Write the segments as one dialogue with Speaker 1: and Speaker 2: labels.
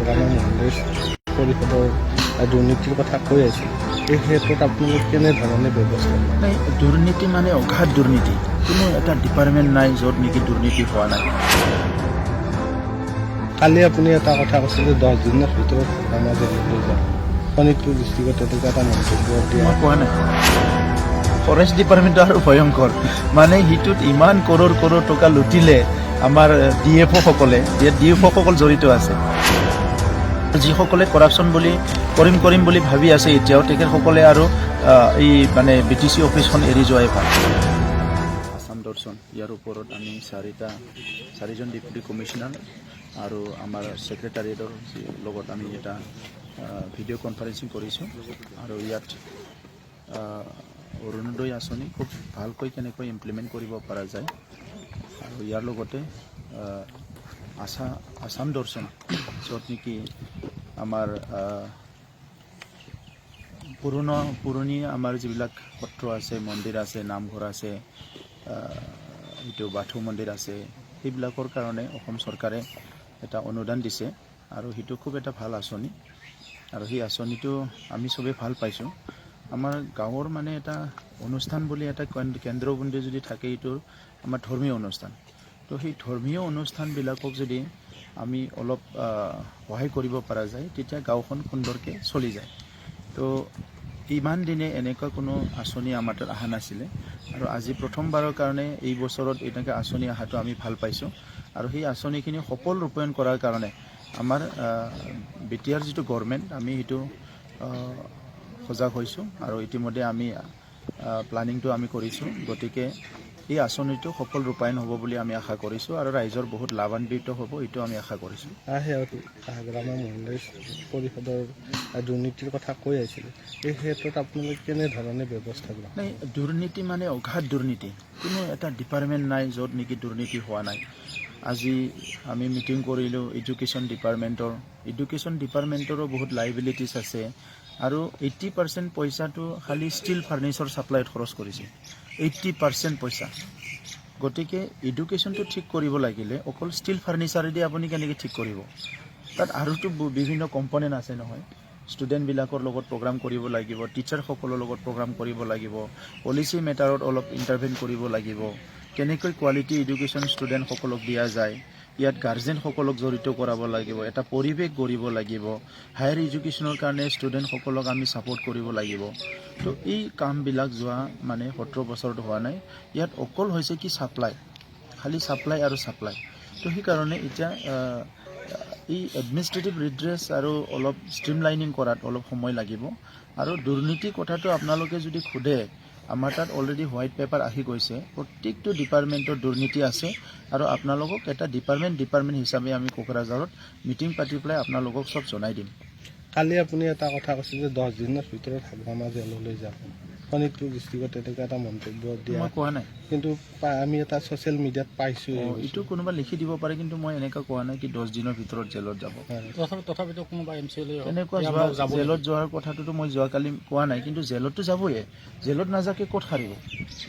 Speaker 1: হাগ্ৰামা মহিলা পৰিষদৰ দুৰ্নীতিৰ কথা কৈ আছিল। এই ক্ষেত্ৰত আপোনালোকে কেনেধৰণে ব্যৱস্থা লয়?
Speaker 2: নাই, দুৰ্নীতি মানে অগাধ দুৰ্নীতি। কোনো এটা ডিপাৰ্টমেণ্ট নাই য'ত নেকি দুৰ্নীতি হোৱা নাই।
Speaker 1: কালি আপুনি এটা কথা কৈছিল যে 10 দিনৰ ভিতৰত হাগ্ৰামা জেললৈ যাব। শোণিতপুৰ ডিষ্ট্ৰিক্টত তেনেকুৱা এটা মন্তব্য দিয়া
Speaker 2: মই কোৱা নাই। ফৰেষ্ট ডিপাৰ্টমেণ্টটো আৰু ভয়ংকৰ। মানে সিটোত ইমান কৰোৰ টকা লুটিলে আমাৰ DFO সকলে, DFO সকল জড়িত আছে। যিসকলে কৰাপশ্যন বুলি কৰিম বুলি ভাবি আছে এতিয়াও, তেখেতসকলে আৰু এই মানে BTC অফিচখন এৰি যোৱাই ভাল। আসাম দৰ্শন ইয়াৰ ওপৰত আমি চাৰিজন ডেপুটি কমিশ্যনাৰ আৰু আমাৰ ছেক্ৰেটাৰিয়েটৰ লগত আমি এটা ভিডিঅ' কনফাৰেন্সিং কৰিছোঁ। আৰু ইয়াত অৰুণোদয় আঁচনি খুব ভালকৈ কেনেকৈ ইমপ্লিমেণ্ট কৰিব পৰা যায়, আৰু ইয়াৰ লগতে আসাম দৰ্শন য'ত নেকি আমাৰ পুৰণি আমাৰ যিবিলাক সত্ৰ আছে, মন্দিৰ আছে, নামঘৰ আছে, এইটো বাথৌ মন্দিৰ আছে, সেইবিলাকৰ কাৰণে অসম চৰকাৰে এটা অনুদান দিছে। আৰু সেইটো খুব এটা ভাল আঁচনি, আৰু সেই আঁচনিটো আমি চবেই ভাল পাইছোঁ। আমাৰ গাঁৱৰ মানে এটা অনুষ্ঠান বুলি এটা কেন্দ্ৰবিন্দু যদি থাকে, এইটো আমাৰ ধৰ্মীয় অনুষ্ঠান। তো সেই ধৰ্মীয় অনুষ্ঠানবিলাকক যদি আমি অলপ সহায় কৰিব পৰা যায়, তেতিয়া গাঁওখন সুন্দৰকৈ চলি যায়। তো ইমান দিনে এনেকুৱা কোনো আঁচনি আমাৰ তাত অহা নাছিলে, আৰু আজি প্ৰথমবাৰৰ কাৰণে এই বছৰত এনেকৈ আঁচনি অহাটো আমি ভাল পাইছোঁ। আৰু সেই আঁচনিখিনি সফল ৰূপায়ণ কৰাৰ কাৰণে আমাৰ BTR যিটো গভৰ্ণমেণ্ট, আমি সেইটো সজাগ হৈছোঁ, আৰু ইতিমধ্যে আমি প্লানিংটো আমি কৰিছোঁ। গতিকে এই আঁচনিটো সফল ৰূপায়ণ হ'ব বুলি আমি আশা কৰিছোঁ, আৰু ৰাইজৰ বহুত লাভান্বিত হ'ব, এইটো আমি আশা কৰিছোঁ।
Speaker 1: হাগ্ৰামা মহিলা পৰিষদৰ দুৰ্নীতিৰ কথা কৈ আছিল। এই ক্ষেত্ৰত আপোনালোকে কেনেধৰণে ব্যৱস্থা লয়?
Speaker 2: নাই, দুৰ্নীতি মানে অগাধ দুৰ্নীতি। কোনো এটা ডিপাৰ্টমেণ্ট নাই য'ত নেকি দুৰ্নীতি হোৱা নাই। আজি আমি মিটিং কৰিলোঁ এডুকেশ্যন ডিপাৰ্টমেণ্টৰো বহুত লাইবিলিটিছ আছে, আৰু 80% পইচাটো খালি ষ্টীল ফাৰ্নিচাৰ ছাপ্লাইত খৰচ কৰিছে। 80% পইচা। গতিকে এডুকেশ্যনটো ঠিক কৰিব লাগিলে অকল ষ্টীল ফাৰ্নিচাৰেদি আপুনি কেনেকৈ ঠিক কৰিব? তাত আৰুতো বিভিন্ন কম্পনেণ্ট আছে নহয়। ষ্টুডেণ্টবিলাকৰ লগত প্ৰগ্ৰাম কৰিব লাগিব, টিচাৰসকলৰ লগত প্ৰগ্ৰাম কৰিব লাগিব, পলিচি মেটাৰত অলপ ইণ্টাৰভেন কৰিব লাগিব, কেনেকৈ কোৱালিটি এডুকেশ্যন ষ্টুডেণ্টসকলক দিয়া যায়, ইয়াত গাৰ্জেনসকলক জড়িত কৰাব লাগিব, এটা পৰিৱেশ গঢ়িব লাগিব, হায়াৰ এডুকেশ্যনৰ কাৰণে ষ্টুডেণ্টসকলক আমি ছাপোৰ্ট কৰিব লাগিব। তো এই কামবিলাক যোৱা মানে 17 বছৰত হোৱা নাই। ইয়াত অকল হৈছে কি ছাপ্লাই, খালি ছাপ্লাই আৰু ছাপ্লাই। তো সেইকাৰণে এতিয়া এই এডমিনিষ্ট্ৰেটিভ ৰিড্ৰেছ আৰু অলপ ষ্ট্ৰীমলাইনিং কৰাত অলপ সময় লাগিব। আৰু দুৰ্নীতি কথাটো আপোনালোকে যদি সোধে, আমাৰ তাত অলৰেডি হোৱাইট পেপাৰ আহি গৈছে। প্ৰত্যেকটো ডিপাৰ্টমেণ্টৰ দুৰ্নীতি আছে, আৰু আপোনালোকক এটা ডিপাৰ্টমেণ্ট হিচাপে আমি কোকৰাঝাৰত মিটিং পাতি পেলাই আপোনালোকক চব জনাই দিম।
Speaker 1: কালি আপুনি এটা কথা কৈছিল যে 10 দিনৰ ভিতৰত হাগ্ৰামা জেললৈ যাব। শোণিতপুৰ ডিষ্ট্ৰিক্টত তেনেকুৱা এটা মন্তব্য দিয়া
Speaker 2: মই কোৱা নাই,
Speaker 1: কিন্তু আমি এটা ছ'চিয়েল মিডিয়াত পাইছোঁ।
Speaker 2: এইটো কোনোবা লিখি দিব পাৰে, কিন্তু মই এনেকুৱা কোৱা নাই কি 10 দিনৰ ভিতৰত জেলত যাব।
Speaker 3: তথাপিতো কোনোবা MCLA
Speaker 2: এনেকুৱা জেলত যোৱাৰ কথাটোতো মই যোৱাকালি কোৱা নাই, কিন্তু জেলততো যাবয়ে। জেলত নাযাকে ক'ত সাৰিব?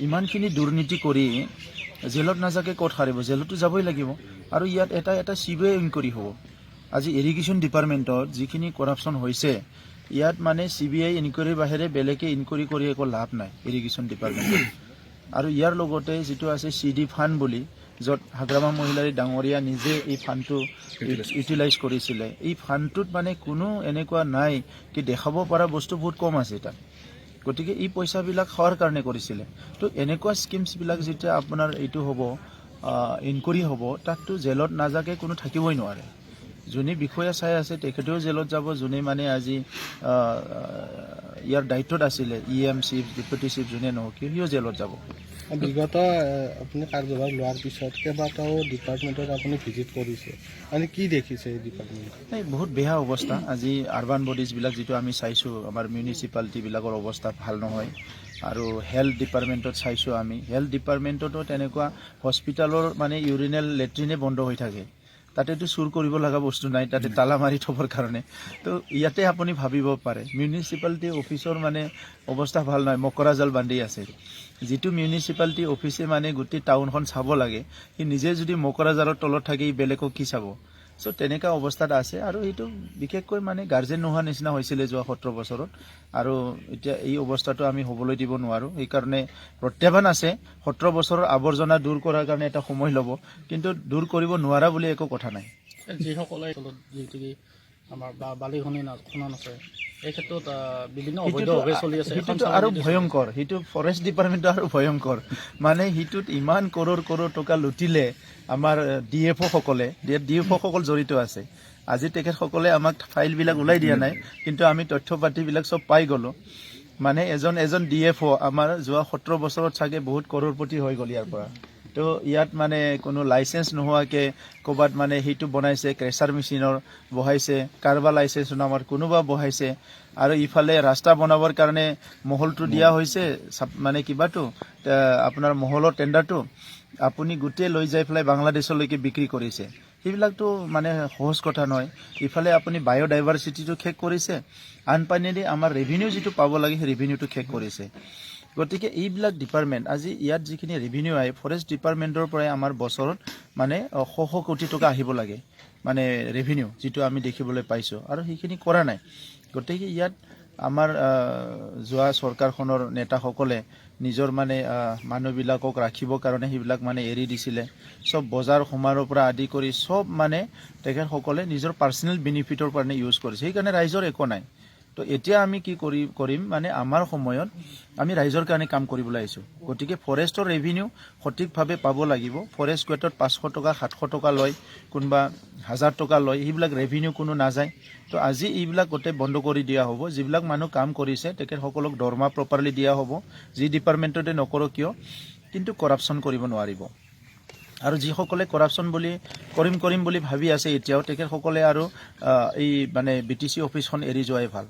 Speaker 2: ইমানখিনি দুৰ্নীতি কৰি জেলত নাযাকে ক'ত সাৰিব? জেলতো যাবই লাগিব। আৰু ইয়াত এটা CBI ইনকুৱাৰী হ'ব। আজি ইৰিগেশ্যন ডিপাৰ্টমেণ্টত যিখিনি কৰাপশ্যন হৈছে, ইয়াত মানে CBI ইনকুৱাৰীৰ বাহিৰে বেলেগে ইনকুৱাৰী কৰি একো লাভ নাই ইৰিগেশ্যন ডিপাৰ্টমেণ্টত। আৰু ইয়াৰ লগতে যিটো আছে CD ফাণ্ড বুলি, য'ত হাগ্ৰামা মহিলাৰী ডাঙৰীয়া নিজে এই ফাণ্ডটো ইউটিলাইজ কৰিছিলে, এই ফাণ্ডটোত মানে কোনো এনেকুৱা নাই কি দেখাব পৰা বস্তু বহুত কম আছে তাত। গতিকে এই পইচাবিলাক খোৱাৰ কাৰণে কৰিছিলে। তো এনেকুৱা স্কিমছবিলাক যেতিয়া আপোনাৰ এইটো হ'ব, ইনকুৱাৰী হ'ব, তাততো জেলত নাযাকে কোনো থাকিবই নোৱাৰে। যোনে বিষয়া চাই আছে তেখেতেও জেলত যাব, যোনে মানে আজি ইয়াৰ দায়িত্বত আছিলে, EM চিফ, ডেপুটি চিফ যোনে নহওক, সিও জেলত যাব।
Speaker 1: বিগত আপুনি কাৰ্যভাৰ লোৱাৰ পিছত কেইবাটাও ডিপাৰ্টমেণ্টত আপুনি ভিজিট কৰিছে, মানে কি দেখিছে এই ডিপাৰ্টমেণ্টত?
Speaker 2: এই বহুত বেয়া অৱস্থা। আজি আৰ্বান বডিজবিলাক যিটো আমি চাইছোঁ, আমাৰ মিউনিচিপালিটিবিলাকৰ অৱস্থা ভাল নহয়। আৰু হেল্থ ডিপাৰ্টমেণ্টত চাইছোঁ আমি, হেল্থ ডিপাৰ্টমেণ্টতো তেনেকুৱা হস্পিটেলৰ মানে ইউৰিনেল লেট্ৰিনে বন্ধ হৈ থাকে। তাতেতো চুৰ কৰিব লগা বস্তু নাই, তাতে তালা মাৰি থবৰ কাৰণে। তো ইয়াতে আপুনি ভাবিব পাৰে মিউনিচিপালিটি অফিচৰ মানে অৱস্থা ভাল নহয়, মকৰা জাল বান্ধি আছে। যিটো মিউনিচিপালিটি অফিচে মানে গোটেই টাউনখন চাব লাগে, সি নিজে যদি মকৰা জালৰ তলত থাকে, বেলেগক কি চাব? চ' তেনেকুৱা অৱস্থাত আছে আৰু এইটো বিশেষকৈ মানে গাৰ্জেন নোহোৱা নিচিনা হৈছিলে যোৱা 17 বছৰত আৰু এতিয়া এই অৱস্থাটো আমি হ'বলৈ দিব নোৱাৰোঁ। সেইকাৰণে প্ৰত্যাহ্বান আছে। 17 বছৰৰ আৱৰ্জনা দূৰ কৰাৰ কাৰণে এটা সময় ল'ব, কিন্তু দূৰ কৰিব নোৱাৰা বুলি একো কথা নাই।
Speaker 3: যিসকলে যিহেতু আমাৰ বালি খনন আছে, এই ক্ষেত্ৰত বিভিন্ন অবৈধভাৱে চলি আছে।
Speaker 2: সেইটোতো আৰু ভয়ংকৰ, সেইটো ফৰেষ্ট ডিপাৰ্টমেণ্টটো আৰু ভয়ংকৰ। মানে সেইটোত ইমান কৰোৰ টকা লুটিলে আমাৰ DFO সকলে, DFO সকল জড়িত আছে। আজি তেখেতসকলে আমাক ফাইলবিলাক ওলাই দিয়া নাই, কিন্তু আমি তথ্য পাতিবিলাক চব পাই গ'লোঁ। মানে এজন DFO আমাৰ যোৱা 17 বছৰত চাগে বহুত কৰোৰপতি হৈ গ'ল ইয়াৰ পৰা। তো ইয়াত মানে কোনো লাইচেঞ্চ নোহোৱাকৈ ক'ৰবাত মানে সেইটো বনাইছে, ক্ৰেচাৰ মেচিনৰ বহাইছে, কাৰোবাৰ লাইচেঞ্চ নামৰ কোনোবা বহাইছে, আৰু ইফালে ৰাস্তা বনাবৰ কাৰণে মহলটো দিয়া হৈছে, মানে কিবাটো আপোনাৰ মহলৰ টেণ্ডাৰটো আপুনি গোটেই লৈ যাই পেলাই বাংলাদেশলৈকে বিক্ৰী কৰিছে। সেইবিলাকতো মানে সহজ কথা নহয়। ইফালে আপুনি বায়'ডাইভাৰ্চিটিটো শেষ কৰিছে, আনপানেদি আমাৰ ৰেভিনিউ যিটো পাব লাগে সেই ৰেভিনিউটো শেষ কৰিছে। গতিকে এইবিলাক ডিপাৰ্টমেণ্ট আজি ইয়াত যিখিনি ৰেভিনিউ আহে, ফৰেষ্ট ডিপাৰ্টমেণ্টৰ পৰাই আমাৰ বছৰত মানে 100 কোটি টকা আহিব লাগে, মানে ৰেভিনিউ যিটো আমি দেখিবলৈ পাইছোঁ, আৰু সেইখিনি কৰা নাই। গতিকে ইয়াত আমাৰ যোৱা চৰকাৰখনৰ নেতাসকলে নিজৰ মানে মানুহবিলাকক ৰাখিবৰ কাৰণে সেইবিলাক মানে এৰি দিছিলে। চব বজাৰ সমাৰৰ পৰা আদি কৰি চব মানে তেখেতসকলে নিজৰ পাৰ্চনেল বেনিফিটৰ কাৰণে ইউজ কৰিছে। সেইকাৰণে ৰাইজৰ একো নাই। তো এতিয়া আমি কি কৰিম মানে আমাৰ সময়ত আমি ৰাইজৰ কাৰণে কাম কৰিবলৈ আহিছোঁ। গতিকে ফৰেষ্টৰ ৰেভিনিউ সঠিকভাৱে পাব লাগিব। ফৰেষ্ট কোৱেটত 500 টকা 700 টকা লয়, কোনোবা 1000 টকা লয়, সেইবিলাক ৰেভিনিউ কোনো নাযায়। তো আজি এইবিলাক গোটেই বন্ধ কৰি দিয়া হ'ব। যিবিলাক মানুহ কাম কৰিছে তেখেতসকলক দৰমহা প্ৰপাৰলি দিয়া হ'ব, যি ডিপাৰ্টমেণ্টতে নকৰক কিয়, কিন্তু কৰাপশ্যন কৰিব নোৱাৰিব। আৰু যিসকলে কৰাপশ্যন বুলি কৰিম বুলি ভাবি আছে এতিয়াও, তেখেতসকলে আৰু এই মানে BTC অফিচখন এৰি যোৱাই ভাল।